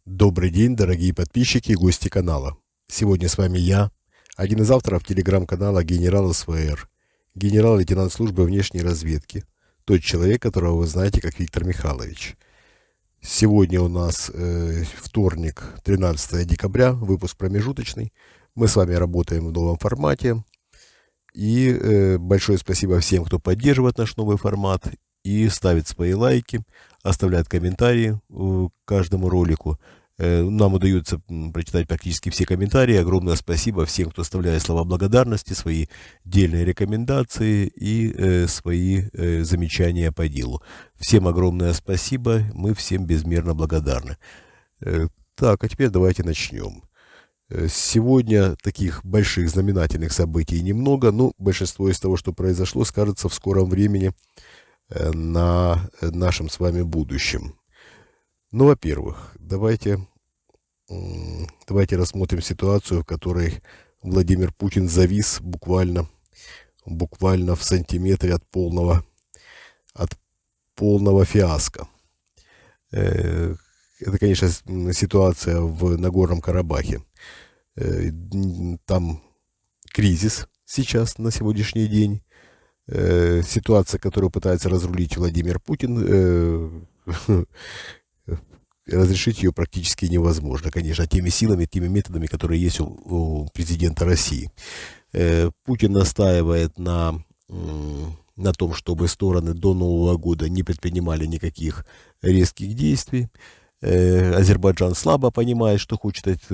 Добрый день, дорогие подписчики и гости канала. Сегодня с вами я, один из авторов телеграм-канала «Генерал СВР», генерал-лейтенант службы внешней разведки, тот человек, которого вы знаете как Виктор Михайлович. Сегодня у нас вторник, 13 декабря, выпуск промежуточный. Мы с вами работаем в новом формате. И большое спасибо всем, кто поддерживает наш новый формат и ставит свои лайки, оставляет комментарии к каждому ролику. Нам удается прочитать практически все комментарии. Огромное спасибо всем, кто оставляет слова благодарности, свои дельные рекомендации и свои замечания по делу. Всем огромное спасибо, мы всем безмерно благодарны. Так, а теперь давайте начнем. Сегодня таких больших знаменательных событий немного, но большинство из того, что произошло, скажется в скором времени на нашем с вами будущем. Ну, во-первых, давайте рассмотрим ситуацию, в которой Владимир Путин завис буквально в сантиметре от полного фиаско. Это, конечно, ситуация в Нагорном Карабахе. Там кризис сейчас, на сегодняшний день. Ситуация, которую пытается разрулить Владимир Путин, разрешить ее практически невозможно, конечно, теми силами, теми методами, которые есть у президента России. Путин настаивает на том, чтобы стороны до Нового года не предпринимали никаких резких действий. Азербайджан слабо понимает, что хочет от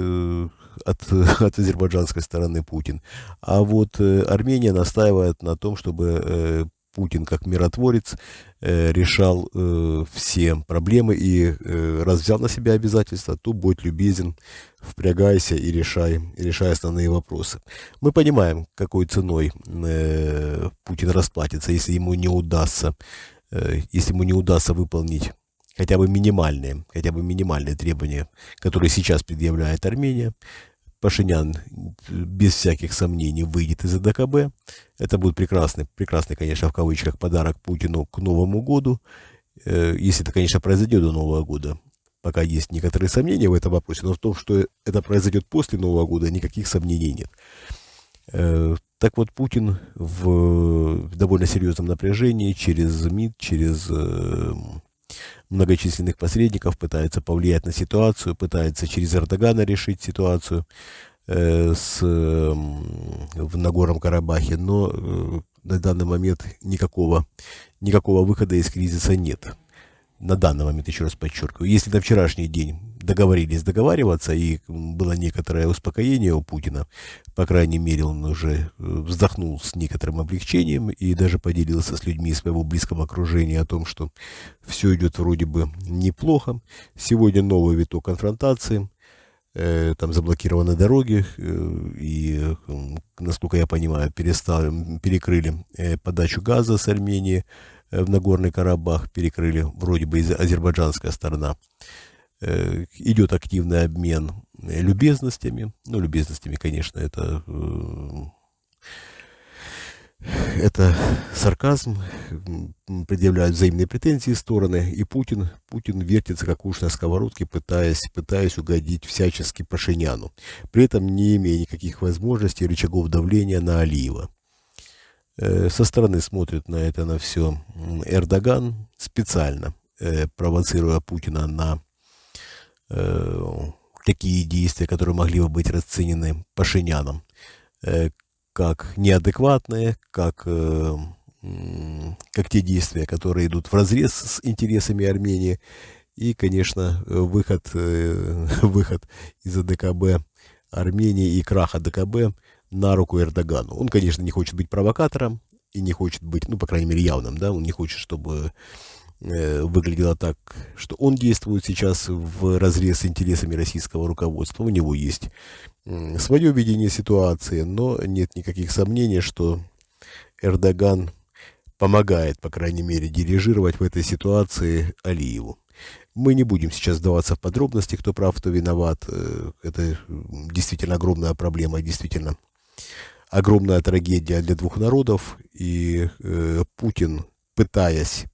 азербайджанской стороны Путин. А вот Армения настаивает на том, чтобы Путин как миротворец решал все проблемы и раз взял на себя обязательства, то будь любезен, впрягайся и решай основные вопросы. Мы понимаем, какой ценой Путин расплатится, если ему не удастся выполнить хотя бы минимальные требования, которые сейчас предъявляет Армения. Пашинян без всяких сомнений выйдет из АДКБ. Это будет прекрасный, конечно, в кавычках, подарок Путину к Новому году. Если это, конечно, произойдет до Нового года. Пока есть некоторые сомнения в этом вопросе, но в том, что это произойдет после Нового года, никаких сомнений нет. Так вот, Путин в довольно серьезном напряжении через МИД, через многочисленных посредников пытается повлиять на ситуацию, пытается через Эрдогана решить ситуацию в Нагорном Карабахе, но на данный момент никакого выхода из кризиса нет. На данный момент, еще раз подчеркиваю, если на вчерашний день договорились договариваться и было некоторое успокоение у Путина, по крайней мере, он уже вздохнул с некоторым облегчением и даже поделился с людьми из своего близкого окружения о том, что все идет вроде бы неплохо. Сегодня новый виток конфронтации, там заблокированы дороги и, насколько я понимаю, перекрыли подачу газа с Армении в Нагорный Карабах, перекрыли вроде бы азербайджанская сторона. Идет активный обмен любезностями. Ну, любезностями, конечно, это сарказм. Предъявляют взаимные претензии стороны. И Путин вертится как уж на сковородке, пытаясь угодить всячески Пашиняну. При этом не имея никаких возможностей, рычагов давления на Алиева. Со стороны смотрит на это на все Эрдоган, специально провоцируя Путина на такие действия, которые могли бы быть расценены Пашиняном как неадекватные, как те действия, которые идут вразрез с интересами Армении. И, конечно, выход из АДКБ Армении и крах АДКБ на руку Эрдогану. Он, конечно, не хочет быть провокатором и не хочет быть, ну, по крайней мере, явным, да, он не хочет, чтобы выглядело так, что он действует сейчас в разрез с интересами российского руководства. У него есть свое видение ситуации, но нет никаких сомнений, что Эрдоган помогает, по крайней мере, дирижировать в этой ситуации Алиеву. Мы не будем сейчас вдаваться в подробности, кто прав, кто виноват. Это действительно огромная проблема, действительно огромная трагедия для двух народов. И Путин, пытаясь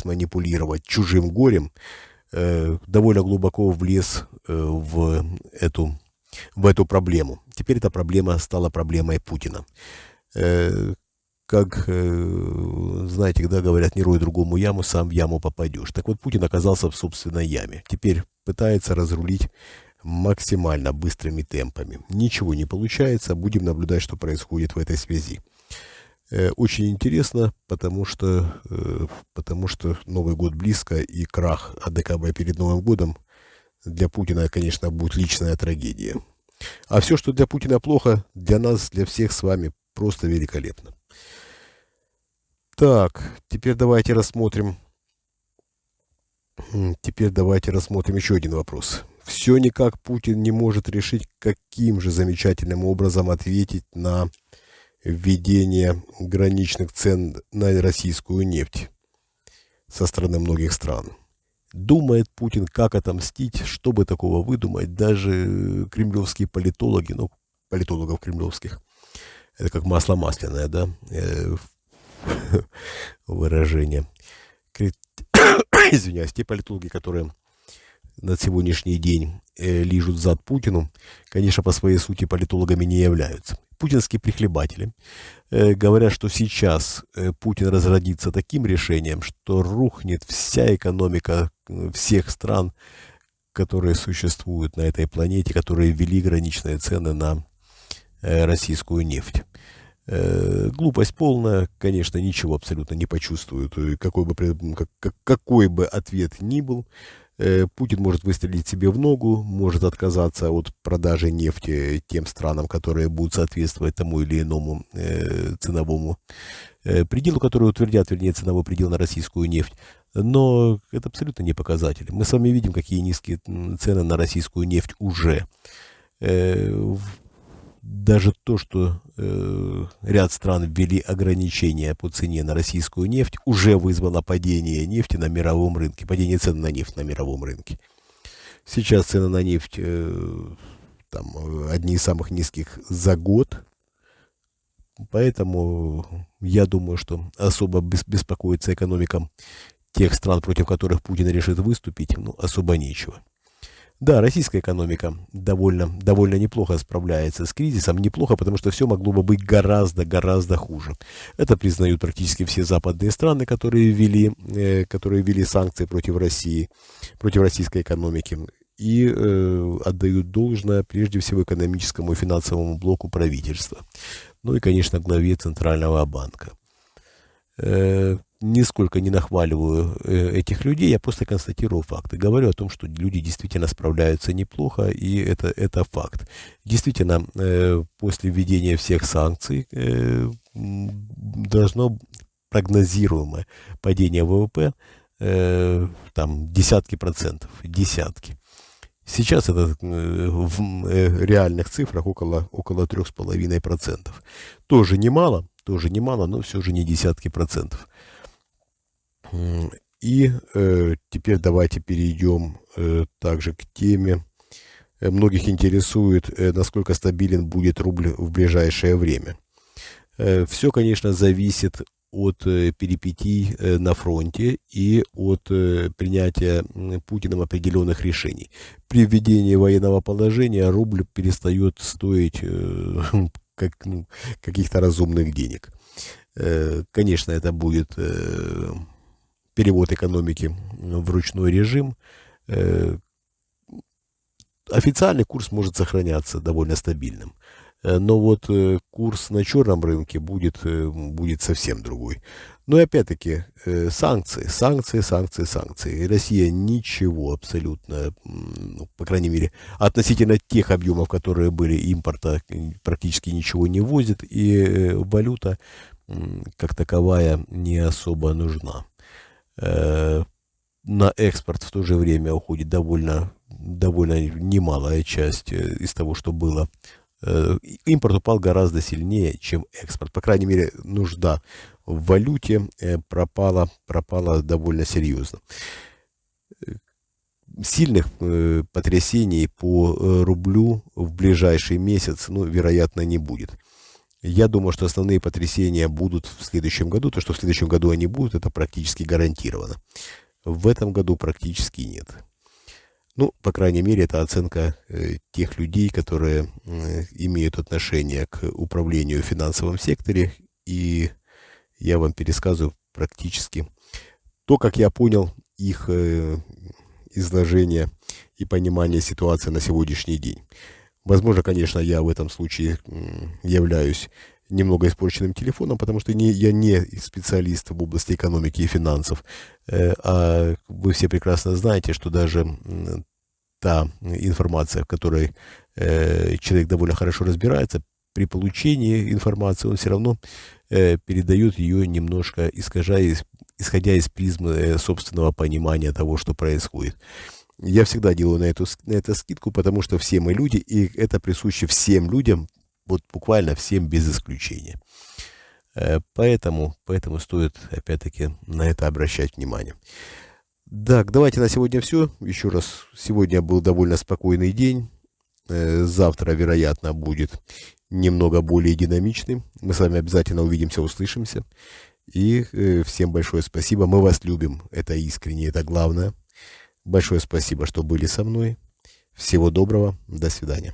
манипулировать чужим горем, довольно глубоко влез в эту проблему. Теперь эта проблема стала проблемой Путина. Как, знаете, когда говорят, не рой другому яму, сам в яму попадешь. Так вот, Путин оказался в собственной яме. Теперь пытается разрулить максимально быстрыми темпами. Ничего не получается. Будем наблюдать, что происходит в этой связи. Очень интересно, потому что Новый год близко, и крах АДКБ перед Новым годом для Путина, конечно, будет личная трагедия. А все, что для Путина плохо, для нас, для всех с вами просто великолепно. Так, теперь давайте рассмотрим еще один вопрос. Все никак Путин не может решить, каким же замечательным образом ответить на введение граничных цен на российскую нефть со стороны многих стран. Думает Путин, как отомстить, чтобы такого выдумать. Даже кремлевские политологи, политологов кремлевских, это как масло масляное, да, выражение. Извиняюсь, те политологи, которые на сегодняшний день лижут зад Путину, конечно, по своей сути политологами не являются. Путинские прихлебатели говорят, что сейчас Путин разродится таким решением, что рухнет вся экономика всех стран, которые существуют на этой планете, которые ввели граничные цены на российскую нефть. Глупость полная, конечно, ничего абсолютно не почувствуют, какой бы ответ ни был. Путин может выстрелить себе в ногу, может отказаться от продажи нефти тем странам, которые будут соответствовать тому или иному ценовому пределу, который утвердят, вернее, ценовой предел на российскую нефть. Но это абсолютно не показатель. Мы с вами видим, какие низкие цены на российскую нефть уже. Даже то, что ряд стран ввели ограничения по цене на российскую нефть, уже вызвало падение нефти на мировом рынке, падение цен на нефть на мировом рынке. Сейчас цены на нефть одни из самых низких за год, поэтому я думаю, что особо беспокоиться экономикам тех стран, против которых Путин решит выступить, особо нечего. Да, российская экономика довольно неплохо справляется с кризисом. Неплохо, потому что все могло бы быть гораздо хуже. Это признают практически все западные страны, которые ввели санкции против России, против российской экономики. И отдают должное прежде всего экономическому и финансовому блоку правительства. Ну и, конечно, главе Центрального банка. Нисколько не нахваливаю этих людей, я просто констатирую факты. Говорю о том, что люди действительно справляются неплохо, и это факт. Действительно, после введения всех санкций должно прогнозируемое падение ВВП десятки процентов, десятки. Сейчас это в реальных цифрах около 3,5%. Тоже немало, но все же не десятки процентов. И теперь давайте перейдем также к теме. Многих интересует, насколько стабилен будет рубль в ближайшее время. Все, конечно, зависит от перипетий на фронте и от принятия Путиным определенных решений. При введении военного положения рубль перестает стоить каких-то разумных денег. Конечно, это будет перевод экономики в ручной режим. Официальный курс может сохраняться довольно стабильным. Но вот курс на черном рынке будет совсем другой. Но и опять-таки санкции. И Россия ничего абсолютно, по крайней мере, относительно тех объемов, которые были импорта, практически ничего не возит. И валюта как таковая не особо нужна. На экспорт в то же время уходит довольно немалая часть из того, что было. Импорт упал гораздо сильнее, чем экспорт. По крайней мере, нужда в валюте пропала довольно серьезно. Сильных потрясений по рублю в ближайший месяц, вероятно, не будет. Я думаю, что основные потрясения будут в следующем году. То, что в следующем году они будут, это практически гарантировано. В этом году практически нет. Ну, по крайней мере, это оценка тех людей, которые имеют отношение к управлению в финансовом секторе. И я вам пересказываю практически то, как я понял их изложение и понимание ситуации на сегодняшний день. Возможно, конечно, я в этом случае являюсь немного испорченным телефоном, потому что я не специалист в области экономики и финансов. А вы все прекрасно знаете, что даже та информация, в которой человек довольно хорошо разбирается, при получении информации он все равно передает ее немножко, исходя из призмы собственного понимания того, что происходит. Я всегда делаю на это скидку, потому что все мы люди, и это присуще всем людям, вот буквально всем без исключения. Поэтому стоит, опять-таки, на это обращать внимание. Так, давайте на сегодня все. Еще раз, сегодня был довольно спокойный день. Завтра, вероятно, будет немного более динамичным. Мы с вами обязательно увидимся, услышимся. И всем большое спасибо. Мы вас любим. Это искренне, это главное. Большое спасибо, что были со мной. Всего доброго. До свидания.